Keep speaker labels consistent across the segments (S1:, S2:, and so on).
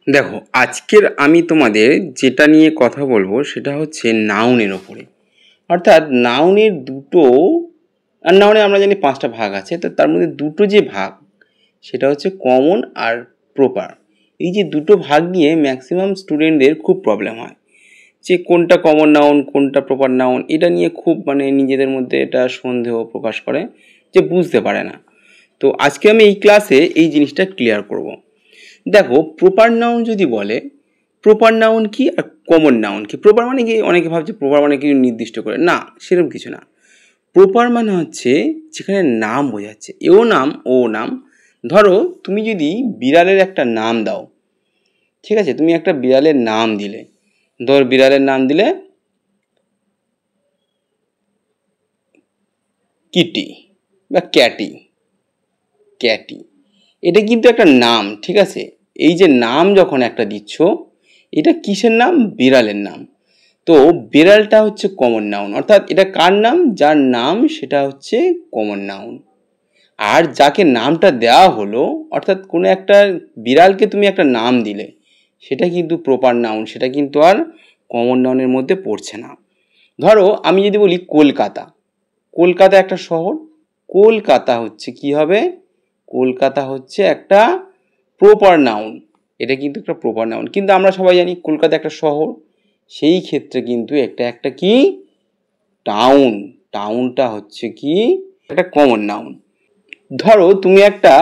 S1: দেখো, আজকের আমি তোমাদের যেটা নিয়ে কথা বলবো সেটা হচ্ছে নাউনের ওপরে। অর্থাৎ নাউনের দুটো, আর নাউনে আমরা জানি 5টা ভাগ আছে, তো তার মধ্যে দুটো যে ভাগ সেটা হচ্ছে কমন আর প্রপার। এই যে দুটো ভাগ নিয়ে ম্যাক্সিমাম স্টুডেন্টদের খুব প্রবলেম হয়, যে কোনটা কমন নাউন কোনটা প্রপার নাউন, এটা নিয়ে খুব নিজেদের মধ্যে এটা সন্দেহ প্রকাশ করে, যে বুঝতে পারে না। তো আজকে আমি এই ক্লাসে এই জিনিসটা ক্লিয়ার করব। দেখো, প্রপার নাউন যদি বলে, প্রপার নাউন কি আর কমন নাউন কি। প্রপার মানে কি, অনেকে ভাবছে প্রপার মানে কিছু নির্দিষ্ট করে, না, সেরকম কিছু না। প্রপার মানে হচ্ছে যেখানে নাম বোঝাচ্ছে, এও নাম ও নাম। ধরো তুমি যদি বিড়ালের একটা নাম দাও, ঠিক আছে, তুমি একটা বিড়ালের নাম দিলে, ধর বিড়ালের নাম দিলে কিটি বা ক্যাটি। ক্যাটি এটা কিন্তু একটা নাম, ঠিক আছে। এই যে নাম যখন একটা দিচ্ছ, এটা কিসের নাম? বিড়ালের নাম। তো বিড়ালটা হচ্ছে কমন নাউন, অর্থাৎ এটা কার নাম? যার নাম সেটা হচ্ছে কমন নাউন। আর যাকে নামটা দেওয়া হলো, অর্থাৎ কোনো একটা বিড়ালকে তুমি একটা নাম দিলে, সেটা কিন্তু প্রপার নাউন, সেটা কিন্তু আর কমন নাউনের মধ্যে পড়ছে না। ধরো আমি যদি বলি কলকাতা, কলকাতা একটা শহর, কলকাতা হচ্ছে কি হবে? কলকাতা হচ্ছে একটা প্রপার নাউন, এটা কিন্তু একটা প্রপার নাউন। কিন্তু আমরা সবাই জানি কলকাতা একটা শহর, সেই ক্ষেত্রে কিন্তু একটা কি টাউন, টাউনটা হচ্ছে কি একটা কমন নাউন। ধরো তুমি একটা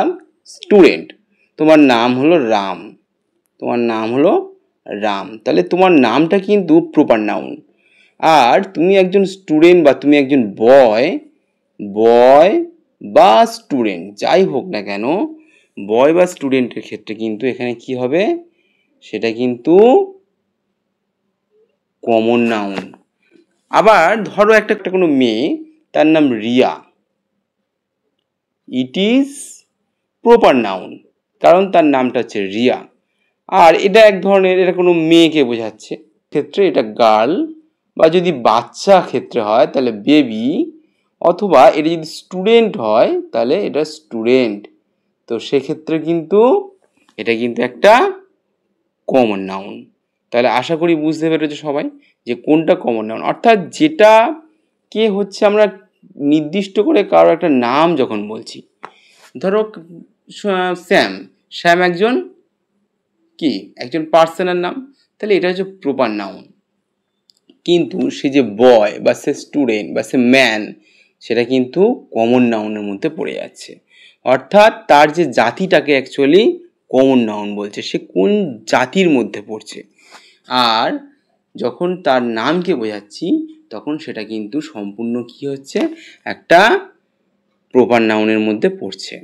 S1: স্টুডেন্ট, তোমার নাম হলো রাম, তোমার নাম হলো রাম, তাহলে তোমার নামটা কিন্তু প্রপার নাউন। আর তুমি একজন স্টুডেন্ট বা তুমি একজন বয়, বয় বা স্টুডেন্ট যাই হোক না কেন, বয় বা স্টুডেন্টের ক্ষেত্রে কিন্তু এখানে কি হবে? সেটা কিন্তু কমন নাউন। আবার ধরো একটা কোনো মেয়ে, তার নাম Riya, it is proper noun, কারণ তার নামটা হচ্ছে রিয়া। আর এটা এক ধরনের, এটা কোনো মেয়েকে বোঝাচ্ছে, ক্ষেত্রে এটা গার্ল, বা যদি বাচ্চা ক্ষেত্রে হয় তাহলে বেবি, অথবা এটা যদি স্টুডেন্ট হয় তাহলে এটা স্টুডেন্ট। তো সেক্ষেত্রে কিন্তু এটা কিন্তু একটা কমন নাউন। তাহলে আশা করি বুঝতে পেরেছো সবাই যে কোনটা কমন নাউন, অর্থাৎ যেটা কে হচ্ছে আমরা নির্দিষ্ট করে কারো একটা নাম যখন বলছি। ধরো শ্যাম, শ্যাম একজন কি, একজন পার্সনের নাম, তাহলে এটা হচ্ছে প্রপার নাউন। কিন্তু সে যে বয় বা সে স্টুডেন্ট বা সে ম্যান, সেটা কিন্তু কমন নাউনের মধ্যে পড়ে যাচ্ছে। অর্থাৎ তার যে জাতিটাকে অ্যাকচুয়ালি কমন নাউন বলছে, সে কোন জাতির মধ্যে পড়ছে। আর যখন তার নামকে বোঝাচ্ছি, তখন সেটা কিন্তু সম্পূর্ণ কি হচ্ছে? একটা প্রপার নাউনের মধ্যে পড়ছে।